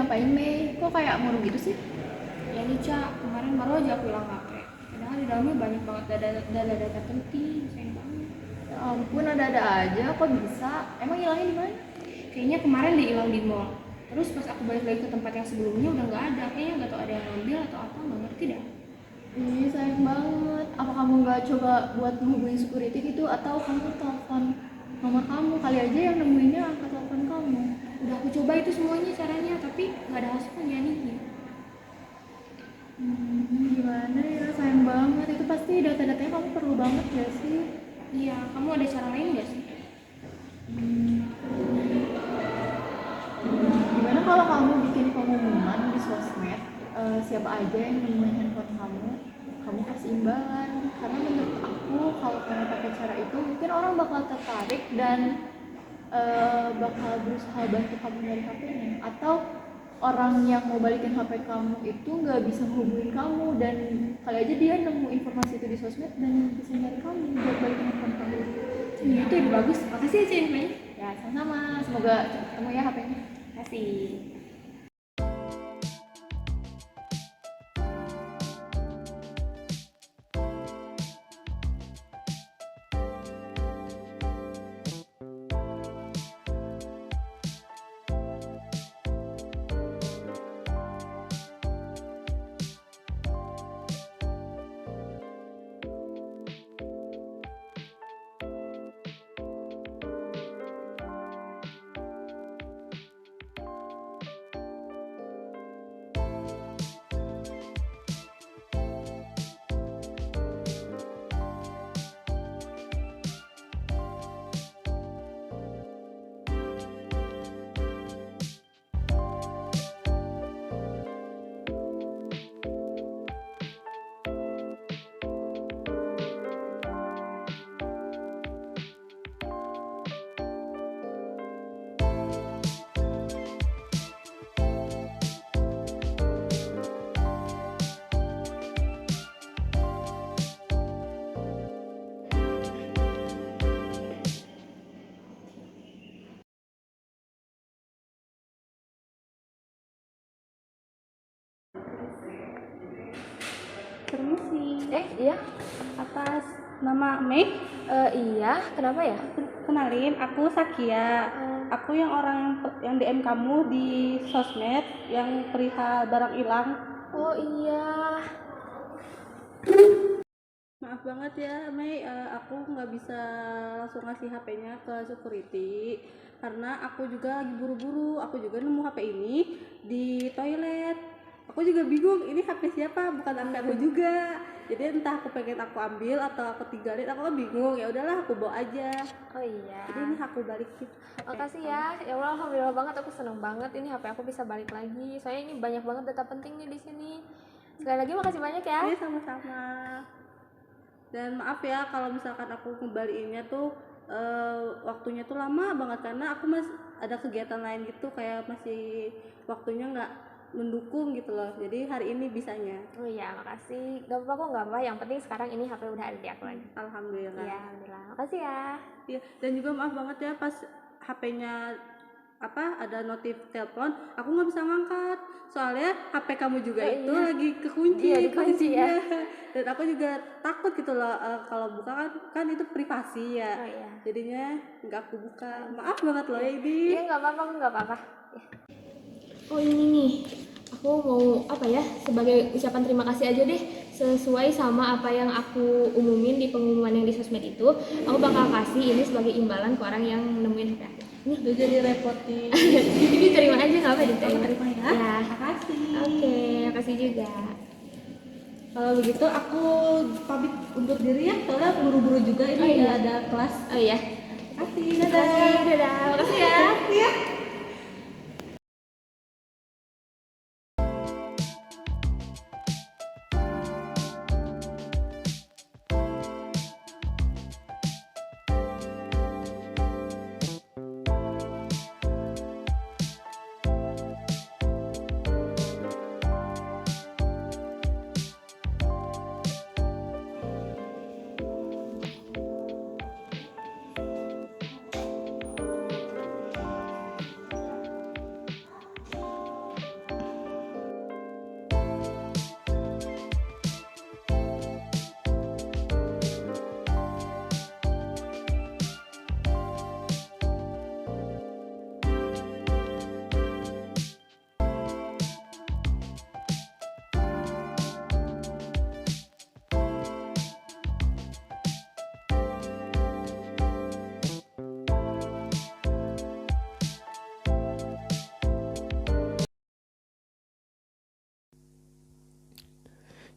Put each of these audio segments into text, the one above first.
ngapain Mei? Kok kayak murung gitu sih? Ya nih Cak, kemarin baru aja aku hilang HP. Padahal di dalamnya banyak banget data penting, sayang banget. Ya ampun, ada-ada aja, kok bisa? Emang hilangnya di mana? Kayaknya kemarin dia hilang di mall. Terus pas aku balik lagi ke tempat yang sebelumnya udah nggak ada. Kayaknya nggak tahu ada yang ngambil atau apa, nggak ngerti dah. Ih, sayang banget. Apa kamu nggak coba buat menghubungi security gitu? Atau kamu telepon nomor kamu? Kali aja yang nemuinnya angkat telepon kamu. Udah aku coba itu semuanya caranya, tapi nggak ada hasilnya nih. Gimana ya, sayang banget. Itu pasti data-datanya kamu perlu banget gak sih? Iya, kamu ada cara lain nggak sih? Gimana kalau kamu bikin pengumuman di sosmed, siapa aja yang nemuin handphone kamu, kamu kasih imbalan. Karena menurut aku kalau kamu pakai cara itu, mungkin orang bakal tertarik dan bakal berusaha bantu kamu nyari HP-nya. Atau orang yang mau balikin HP kamu itu nggak bisa hubungin kamu, dan kali aja dia nemu informasi itu di sosmed dan bisa nyari kamu buat balikin handphone kamu. Iya, itu ide bagus. Makasih ya Cak infonya. Ya sama-sama, semoga cepet ketemu ya HP-nya. Kasih. Permisi, Iya. atas nama Mei. Iya, kenapa ya? Kenalin, aku Sakia. Aku yang orang yang DM kamu di sosmed yang perihal barang hilang. Oh iya. Maaf banget ya Mei, aku nggak bisa langsung ngasih HP-nya ke security karena aku juga lagi buru-buru. Aku juga nemu HP ini di toilet. Aku juga bingung ini HP siapa, bukan HP aku juga. Jadi entah aku pengen aku ambil atau aku tinggalin, aku kan bingung. Ya udahlah, aku bawa aja. Oh iya. Jadi ini aku balikin. Makasih ya. Ya Allah, alhamdulillah banget, aku seneng banget ini HP aku bisa balik lagi. Soalnya ini banyak banget data penting nih di sini. Sekali lagi makasih banyak ya. Iya, sama-sama. Dan maaf ya kalau misalkan aku ngembaliinnya tuh waktunya tuh lama banget karena aku masih ada kegiatan lain gitu, kayak masih waktunya nggak mendukung gitu loh. Jadi hari ini bisanya. Oh iya, makasih. Gak apa-apa kok, gak apa. Yang penting sekarang ini HP udah ada di aku lagi. Alhamdulillah. Iya, alhamdulillah. Makasih ya. Iya, dan juga maaf banget ya pas HP-nya ada notif telepon, aku nggak bisa ngangkat soalnya HP kamu juga itu lagi kekunci. Iya, dikunci ya. Dan aku juga takut gitu loh, kalau buka kan itu privasi ya. Oh iya. Jadinya nggak aku buka. Maaf banget loh ya ini. Iya, gak apa-apa, gak apa-apa. Oh ini nih, aku mau apa ya, sebagai ucapan terima kasih aja deh, sesuai sama apa yang aku umumin di pengumuman yang di sosmed itu, aku bakal kasih ini sebagai imbalan ke orang yang nemuin HP aku. Nih, Udah jadi repotin. jadi terima aja, nggak apa diterima. Terima ya. Ya. Makasih. Oke, makasih juga. Kalau begitu aku pamit untuk diri ya, soalnya buru-buru juga ini. Oh, iya. udah ada kelas. Oh iya. Makasih. Makasih, dadah. Makasih ya. Iya.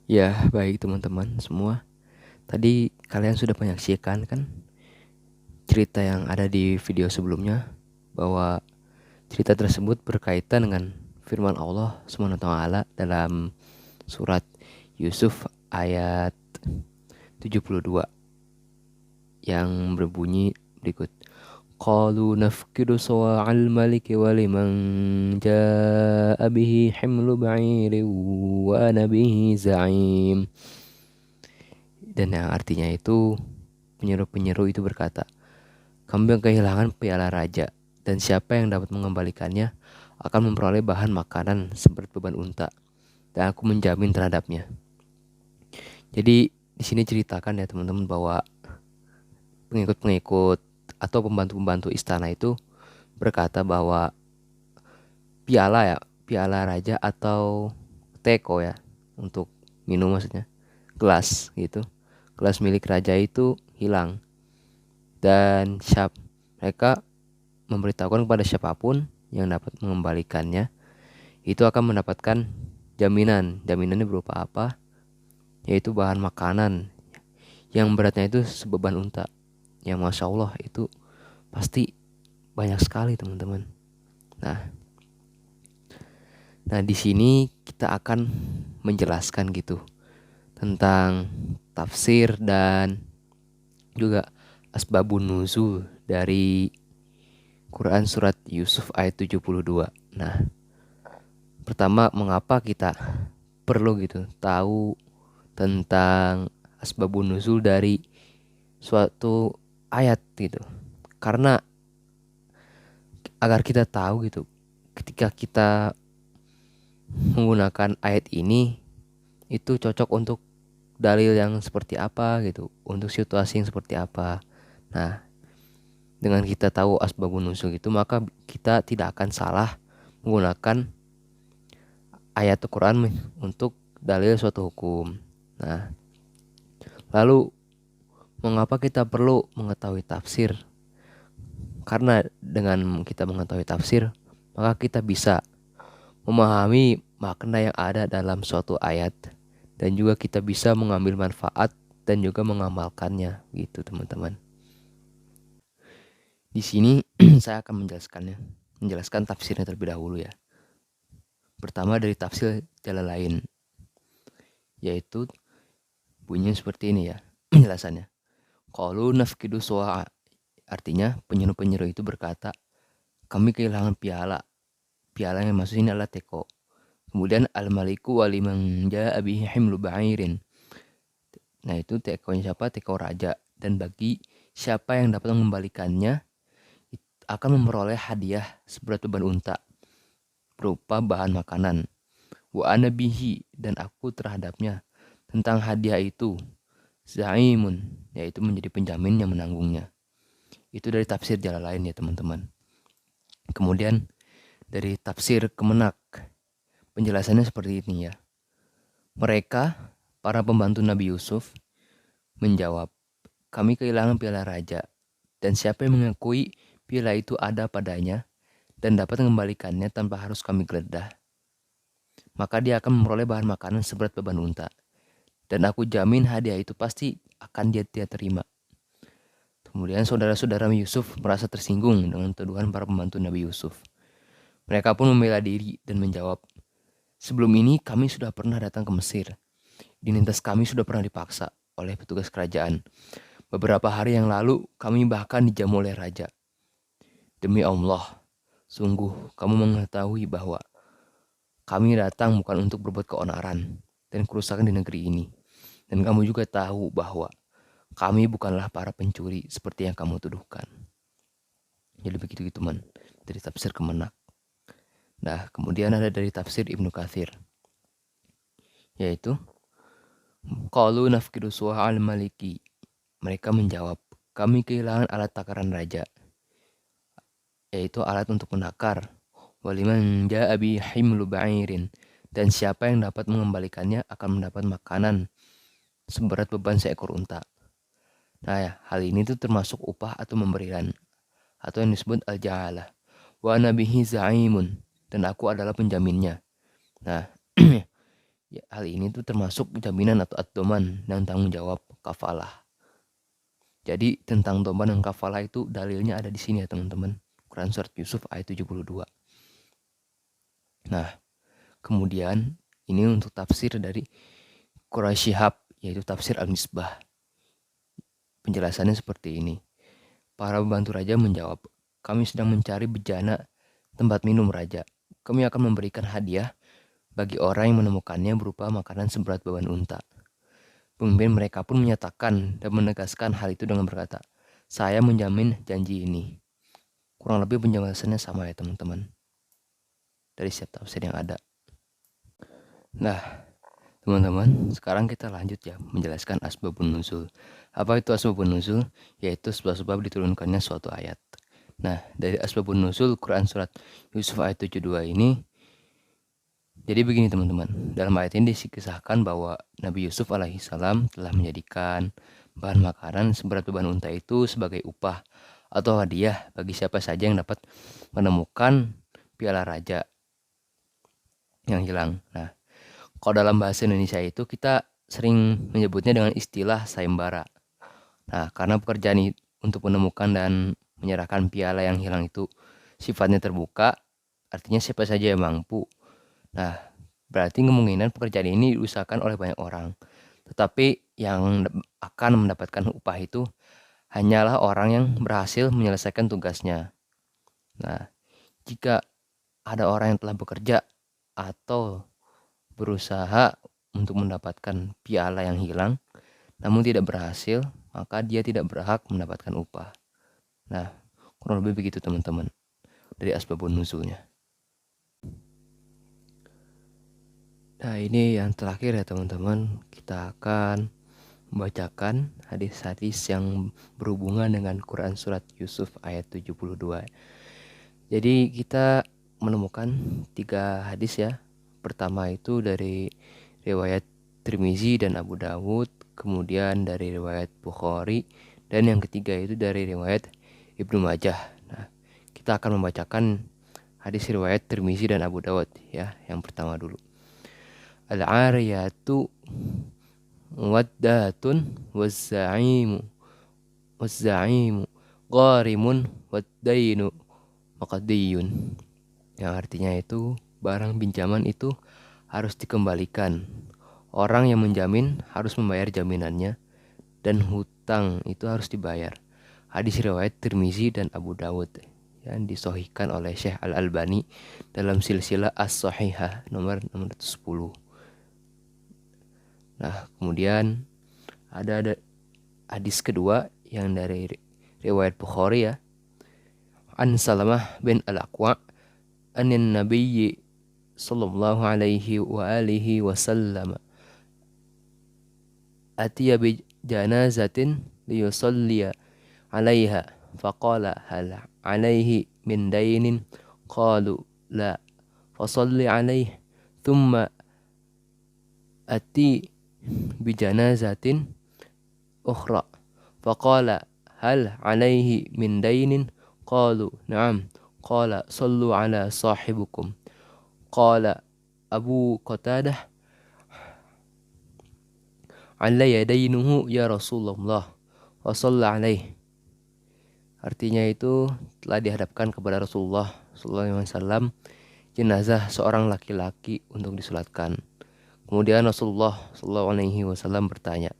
Ya, baik teman-teman semua. Tadi kalian sudah menyaksikan kan cerita yang ada di video sebelumnya, bahwa cerita tersebut berkaitan dengan firman Allah SWT dalam surat Yusuf ayat 72 yang berbunyi berikut. Qalu nafkidu sawa'al maliki wa liman ja'a bihi himlu ba'irin wa ana bihi za'im. Dan yang artinya itu, penyeru-penyeru itu berkata, kami kehilangan piala raja, dan siapa yang dapat mengembalikannya akan memperoleh bahan makanan seperti beban unta, dan aku menjamin terhadapnya. Jadi di sini ceritakan ya teman-teman, bahwa pengikut-pengikut atau pembantu-pembantu istana itu berkata bahwa piala raja atau teko ya, untuk minum maksudnya, gelas gitu, gelas milik raja itu hilang, dan mereka memberitahukan kepada siapapun yang dapat mengembalikannya itu akan mendapatkan jaminan. Jaminannya berupa apa? Yaitu bahan makanan yang beratnya itu sebeban unta. Yang masya Allah itu pasti banyak sekali teman-teman. Nah di sini kita akan menjelaskan gitu tentang tafsir dan juga asbabun nuzul dari Quran surat Yusuf ayat 72. Nah, pertama, mengapa kita perlu gitu tahu tentang asbabun nuzul dari suatu ayat gitu. Karena agar kita tahu gitu, ketika kita menggunakan ayat ini itu cocok untuk dalil yang seperti apa gitu, untuk situasi yang seperti apa. Nah, dengan kita tahu asbabun nuzul itu, maka kita tidak akan salah menggunakan ayat Al-Quran untuk dalil suatu hukum. Nah, lalu mengapa kita perlu mengetahui tafsir? Karena dengan kita mengetahui tafsir, maka kita bisa memahami makna yang ada dalam suatu ayat, dan juga kita bisa mengambil manfaat dan juga mengamalkannya gitu teman-teman. Di sini saya akan menjelaskan tafsirnya terlebih dahulu ya. Pertama dari tafsir Jalalain, yaitu bunyinya seperti ini ya penjelasannya. Qalu nafkidu suwa'a, artinya penyeru-penyeru itu berkata, kami kehilangan piala. Piala yang maksud ini adalah teko. Kemudian al-maliku waliman ja'a bihi himlu ba'irin. Nah itu tekonya siapa? Teko raja. Dan bagi siapa yang dapat mengembalikannya akan memperoleh hadiah seberat beban unta berupa bahan makanan. Wa ana bihi, dan aku terhadapnya tentang hadiah itu zaimun, yaitu menjadi penjamin yang menanggungnya. Itu dari tafsir Jalalain ya teman-teman. Kemudian dari tafsir Kemenak, penjelasannya seperti ini ya. Mereka, para pembantu Nabi Yusuf, menjawab, kami kehilangan piala raja, dan siapa yang mengakui piala itu ada padanya dan dapat mengembalikannya tanpa harus kami geledah, maka dia akan memperoleh bahan makanan seberat beban unta. Dan aku jamin hadiah itu pasti akan dia terima. Kemudian saudara-saudara Yusuf merasa tersinggung dengan tuduhan para pembantu Nabi Yusuf. Mereka pun membela diri dan menjawab, sebelum ini kami sudah pernah datang ke Mesir. Identitas kami sudah pernah dipaksa oleh petugas kerajaan. Beberapa hari yang lalu kami bahkan dijamu oleh raja. Demi Allah, sungguh kamu mengetahui bahwa kami datang bukan untuk berbuat keonaran dan kerusakan di negeri ini. Dan kamu juga tahu bahwa kami bukanlah para pencuri seperti yang kamu tuduhkan. Jadi begitu teman, dari tafsir Kemenak. Nah, kemudian ada dari tafsir Ibnu Katsir, yaitu qalu nafkidu suwa'al maliki. Mereka menjawab, kami kehilangan alat takaran raja, yaitu alat untuk menakar. Waliman ja'a bi himlu ba'irin, dan siapa yang dapat mengembalikannya akan mendapat makanan seberat beban seekor unta. Nah ya, hal ini tuh termasuk upah atau pemberian, atau yang disebut al-ja'alah. Wa nabihi za'imun, dan aku adalah penjaminnya. Nah, ya, hal ini tuh termasuk jaminan atau ad-doman dan tanggung jawab kafalah. Jadi tentang doman dan kafalah itu dalilnya ada di sini ya teman-teman. Quran surat Yusuf ayat 72. Nah, kemudian ini untuk tafsir dari Quraisy Shihab, yaitu tafsir Al-Misbah. Penjelasannya seperti ini. Para pembantu raja menjawab, kami sedang mencari bejana tempat minum raja. Kami akan memberikan hadiah bagi orang yang menemukannya berupa makanan seberat beban unta. Pemimpin mereka pun menyatakan dan menegaskan hal itu dengan berkata, saya menjamin janji ini. Kurang lebih penjelasannya sama ya teman-teman. Dari setiap tafsir yang ada. Nah, teman-teman, sekarang kita lanjut ya menjelaskan asbabun nuzul. Apa itu asbabun nuzul? Yaitu sebab-sebab diturunkannya suatu ayat. Nah, dari asbabun nuzul Quran surat Yusuf ayat 72 ini, jadi begini teman-teman. Dalam ayat ini dikisahkan bahwa Nabi Yusuf alaihissalam telah menjadikan bahan makanan seberat beban unta itu sebagai upah atau hadiah bagi siapa saja yang dapat menemukan piala raja yang hilang. Nah, kalau dalam bahasa Indonesia itu kita sering menyebutnya dengan istilah sayembara. Nah, karena pekerjaan untuk menemukan dan menyerahkan piala yang hilang itu sifatnya terbuka, artinya siapa saja yang mampu. Nah, berarti kemungkinan pekerjaan ini diusahakan oleh banyak orang. Tetapi yang akan mendapatkan upah itu hanyalah orang yang berhasil menyelesaikan tugasnya. Nah, jika ada orang yang telah bekerja atau berusaha untuk mendapatkan piala yang hilang, namun tidak berhasil, maka dia tidak berhak mendapatkan upah. Nah, kurang lebih begitu teman-teman dari asbabun nuzulnya. Nah, ini yang terakhir ya teman-teman. Kita akan membacakan hadis-hadis yang berhubungan dengan Quran surat Yusuf ayat 72. Jadi kita menemukan 3 hadis ya. Pertama itu dari riwayat Tirmizi dan Abu Dawud, kemudian dari riwayat Bukhari, dan yang ketiga itu dari riwayat Ibnu Majah. Nah, kita akan membacakan hadis riwayat Tirmizi dan Abu Dawud ya. Yang pertama dulu. Al-'ariyatu waddatun waz-za'imu gharimun wad-dainu maqdiyun. Yang artinya itu barang pinjaman itu harus dikembalikan. Orang yang menjamin harus membayar jaminannya dan hutang itu harus dibayar. Hadis riwayat Tirmizi dan Abu Dawud yang disahihkan oleh Syekh Al-Albani dalam silsilah As-Sahihah nomor 610. Nah, kemudian ada hadis kedua yang dari riwayat Bukhari ya. An Salamah bin Al-Aqwa anin Nabiyyi sallallahu alaihi wa alihi wasallam atiya bi janazatin liyusalliya alaiha faqala hal alaihi min dainin qalu la fasalli alaihi thumma ati bijanazatin ukhra faqala hal alaihi min dainin qalu na'am qala sallu ala sahibukum qala Abu Qatadah alayya dainuhu ya Rasulullah wa shalla alaihi. Artinya itu telah dihadapkan kepada Rasulullah SAW jenazah seorang laki-laki untuk disolatkan. Kemudian Rasulullah SAW bertanya,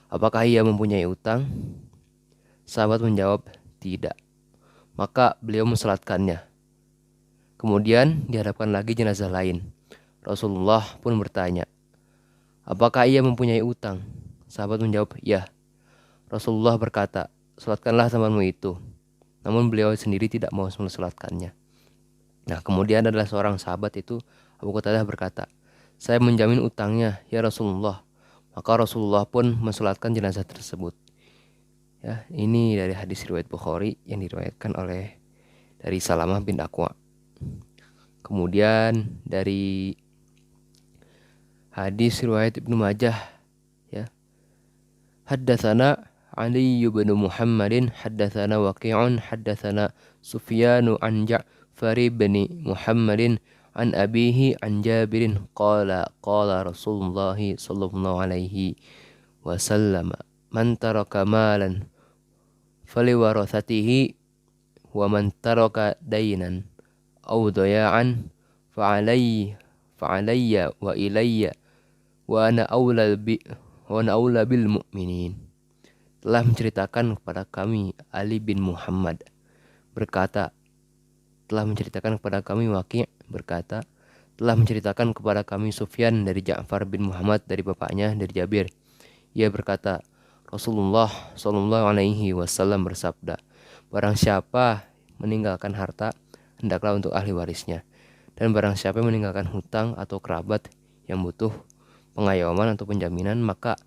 apakah ia mempunyai utang? Sahabat menjawab, tidak. Maka beliau mensolatkannya. Kemudian dihadapkan lagi jenazah lain. Rasulullah pun bertanya, apakah ia mempunyai utang? Sahabat menjawab, ya. Rasulullah berkata, solatkanlah temanmu itu. Namun beliau sendiri tidak mau mensolatkannya. Nah, kemudian adalah seorang sahabat itu, Abu Qatadah berkata, saya menjamin utangnya, ya Rasulullah. Maka Rasulullah pun mensolatkan jenazah tersebut. Ya, ini dari hadis riwayat Bukhari yang diriwayatkan oleh dari Salamah bin Aqwa. Kemudian dari hadis riwayat Ibnu Majah ya. Haddatsana Ali bin Muhammadin haddatsana Waqi'un haddatsana Sufyanu an Ja'far bin Muhammadin an abihi an Jabirin qala qala Rasulullah sallallahu alaihi wasallam man taraka malan faliwarathatihi wa man taraka dainan aw daya'an fa'alayya wa ilayya wa ana aula bil mu'minin. Telah menceritakan kepada kami Ali bin Muhammad berkata, telah menceritakan kepada kami Waqi' berkata, telah menceritakan kepada kami Sufyan dari Ja'far bin Muhammad dari bapaknya dari Jabir. Ia berkata, Rasulullah Shallallahu alaihi wasallam bersabda, barang siapa meninggalkan harta, hendaklah untuk ahli warisnya. Dan barang siapa meninggalkan hutang atau kerabat yang butuh pengayoman atau penjaminan, maka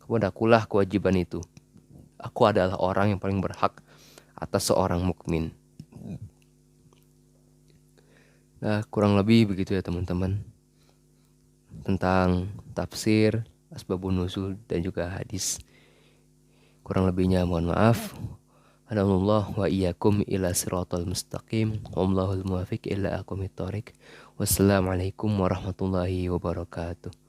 kepadakulah kewajiban itu. Aku adalah orang yang paling berhak atas seorang mukmin. Nah, kurang lebih begitu ya teman-teman, tentang tafsir, asbabun nuzul, dan juga hadis. Kurang lebihnya mohon maaf. Hadallahu wa iyyakum ila siratal mustaqim. Wallahul muwaffiq ila aqwamit thoriq. Wassalamualaikum warahmatullahi wabarakatuh.